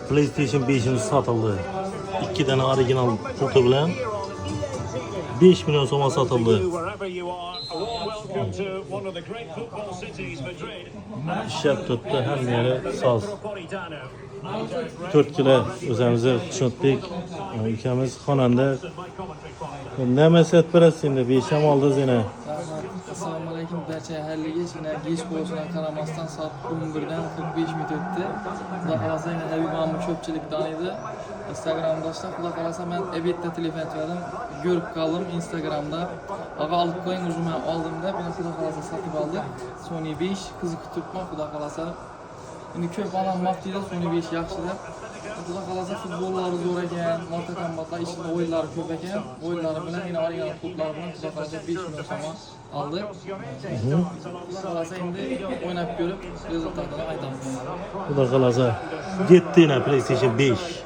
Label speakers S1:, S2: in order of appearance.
S1: PlayStation 5'imiz satıldı. 2 tane orijinal pultu bilan 5 milyon so'mga satıldı. İşlep tuttu, hem yere saz. 4 kilo o'zimizni tushundik. Ukamiz xonanda. Ne mesat berasizlar? 5 ham oldi yine.
S2: Assalomu alaykum barcha ahliga. Geç bo'lishini qaramasdan soat 11dan 45 minut o'tdi. Xudo xolasa yana Habibamni ko'pchilik taniydi. Instagram'da xudo xolasa men ebitda telefon etdim. Ko'rib qoldim Instagram'da. Aga olib qo'ying, o'zim oldimda. Buni xudo xolasa sotib oldik. Sony 5 qiziqib turibman xudo xolasa. Endi ko'p olinmoqda edi, Sony 5 yaxshi deb. Xudo xolasa futbollari zo'r ekan, Mortal Kombatlar ichida o'yinlari ko'p ekan. O'yinlari bilan yana original klublar bilan xudo xolasa 5 million so'm oldi. Xudo xolasa endi o'ynab ko'rib rezultatini aytamiz.
S1: Xudo xolasa ketdi yana PlayStation 5.